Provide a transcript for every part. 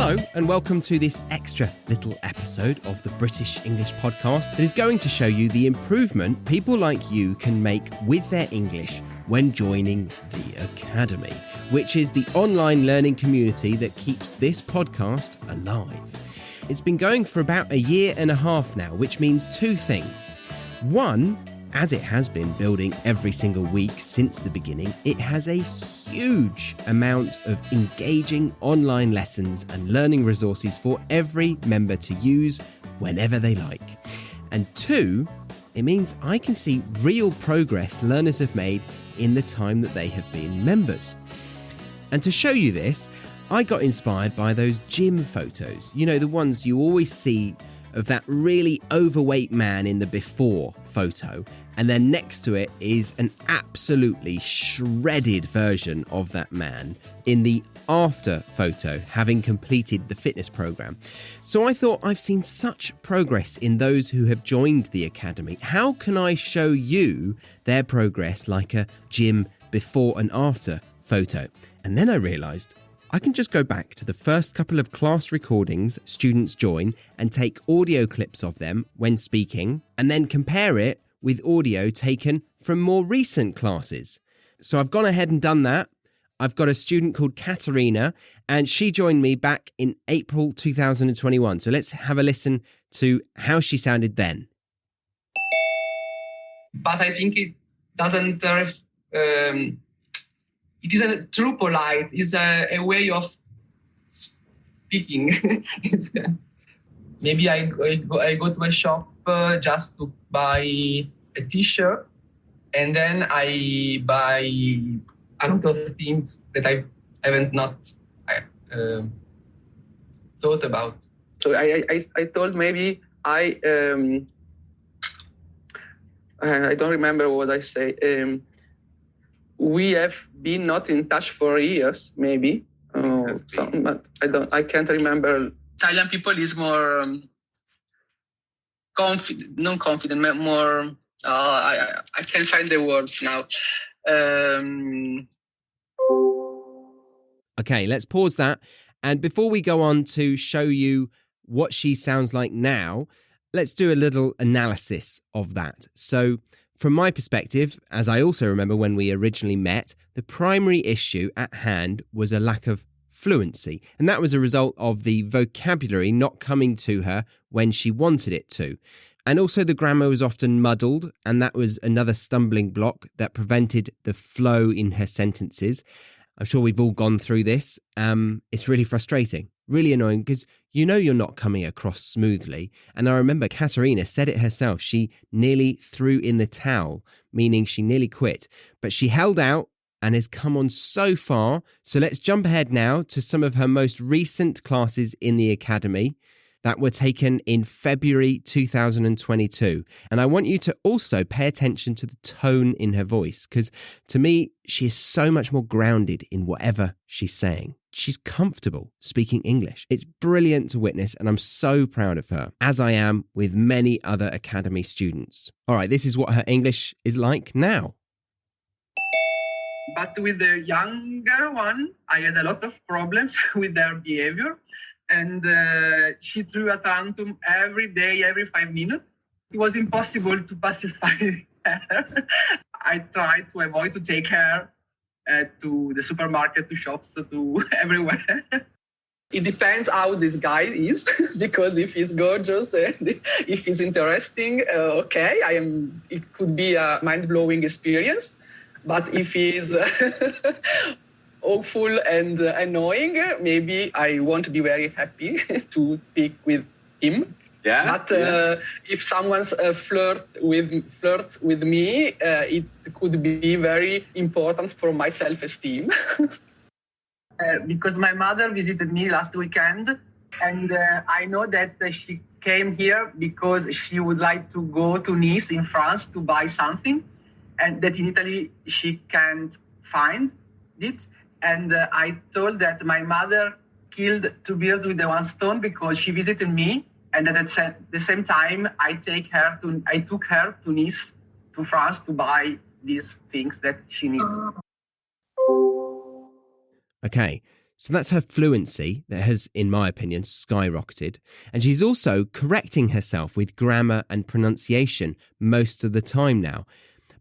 Hello and welcome to this extra little episode of the British English podcast that is going to show you the improvement people like you can make with their English when joining the Academy, which is the online learning community that keeps this podcast alive. It's been going for about a year and a half now, which means two things. One, as it has been building every single week since the beginning, it has a huge amount of engaging online lessons and learning resources for every member to use whenever they like. And two, it means I can see real progress learners have made in the time that they have been members. And to show you this, I got inspired by those gym photos. You know, the ones you always see of that really overweight man in the before photo, and then next to it is an absolutely shredded version of that man in the after photo, having completed the fitness program. So I thought, I've seen such progress in those who have joined the Academy. How can I show you their progress like a gym before and after photo? And then I realised I can just go back to the first couple of class recordings students join and take audio clips of them when speaking, and then compare it with audio taken from more recent classes. So I've gone ahead and done that. I've got a student called Katerina, and she joined me back in April 2021. So let's have a listen to how she sounded then. But I think it doesn't... it isn't true polite. It's a way of speaking. Maybe I go to a shop just to buy a T-shirt, and then I buy a lot of things that I haven't thought about. So I told maybe I don't remember what I say. We have been not in touch for years, maybe. But I can't remember. Italian people is more non-confident, more. I can't find the words now. Okay, let's pause that. And before we go on to show you what she sounds like now, let's do a little analysis of that. So, from my perspective, as I also remember when we originally met, the primary issue at hand was a lack of fluency. And that was a result of the vocabulary not coming to her when she wanted it to. And also the grammar was often muddled, and that was another stumbling block that prevented the flow in her sentences. I'm sure we've all gone through this. It's really frustrating, really annoying, because you know you're not coming across smoothly. And I remember Katerina said it herself. She nearly threw in the towel, meaning she nearly quit. But she held out and has come on so far. So let's jump ahead now to some of her most recent classes in the Academy that were taken in February 2022. And I want you to also pay attention to the tone in her voice, because to me, she is so much more grounded in whatever she's saying. She's comfortable speaking English. It's brilliant to witness, and I'm so proud of her, as I am with many other Academy students. All right, this is what her English is like now. But with the younger one, I had a lot of problems with their behavior. And she threw a tantrum every day, every 5 minutes. It was impossible to pacify her. I tried to avoid to take her to the supermarket, to shops, to everywhere. It depends how this guy is, because if he's gorgeous and if he's interesting, okay, it could be a mind-blowing experience. But if he's awful and annoying, maybe I won't be very happy to speak with him. Yeah. But if someone flirts with me, it could be very important for my self-esteem. Because my mother visited me last weekend, and I know that she came here because she would like to go to Nice in France to buy something, and that in Italy she can't find it. And I told that my mother killed two birds with the one stone because she visited me, and at the same time I took her to Nice, to France, to buy these things that she needed. Okay, So that's her fluency that has, in my opinion, skyrocketed. And she's also correcting herself with grammar and pronunciation most of the time now.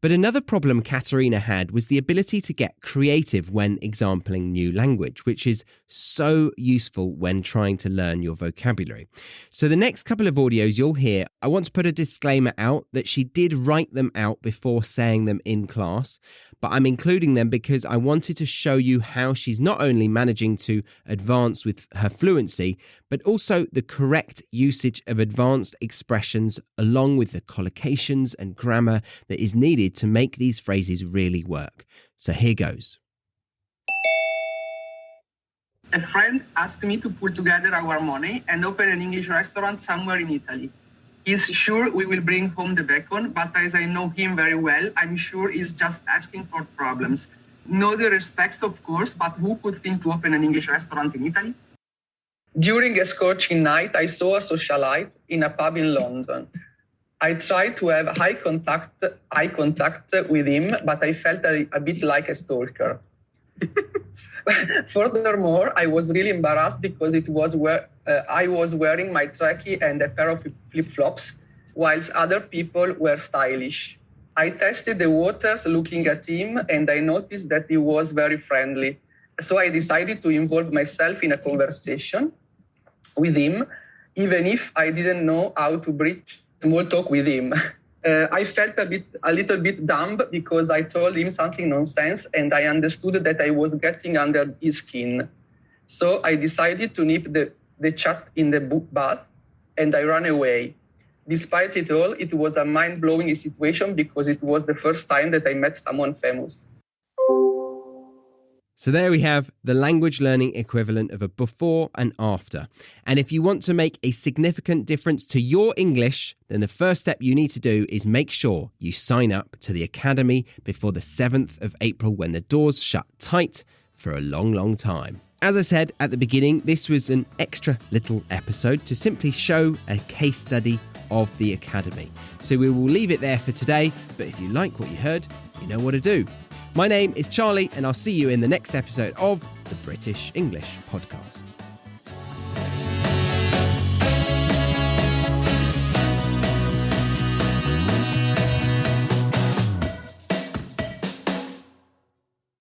But another problem Katerina had was the ability to get creative when exempling new language, which is so useful when trying to learn your vocabulary. So the next couple of audios you'll hear, I want to put a disclaimer out that she did write them out before saying them in class, but I'm including them because I wanted to show you how she's not only managing to advance with her fluency, but also the correct usage of advanced expressions along with the collocations and grammar that is needed to make these phrases really work. So here goes. A friend asked me to pull together our money and open an English restaurant somewhere in Italy. He's sure we will bring home the bacon, but as I know him very well, I'm sure he's just asking for problems. No disrespect, of course, but who could think to open an English restaurant in Italy? During a scorching night, I saw a socialite in a pub in London. I tried to have eye contact with him, but I felt a bit like a stalker. Furthermore, I was really embarrassed because I was wearing my trackie and a pair of flip-flops, whilst other people were stylish. I tested the waters looking at him, and I noticed that he was very friendly. So I decided to involve myself in a conversation with him, even if I didn't know how to bridge small talk with him. I felt a little bit dumb because I told him something nonsense and I understood that I was getting under his skin. So I decided to nip the chat in the bud and I ran away. Despite it all, it was a mind-blowing situation because it was the first time that I met someone famous. So there we have the language learning equivalent of a before and after. And if you want to make a significant difference to your English, then the first step you need to do is make sure you sign up to the Academy before the 7th of April when the doors shut tight for a long, long time. As I said at the beginning, this was an extra little episode to simply show a case study of the Academy. So we will leave it there for today, but if you like what you heard, you know what to do. My name is Charlie, and I'll see you in the next episode of the British English Podcast.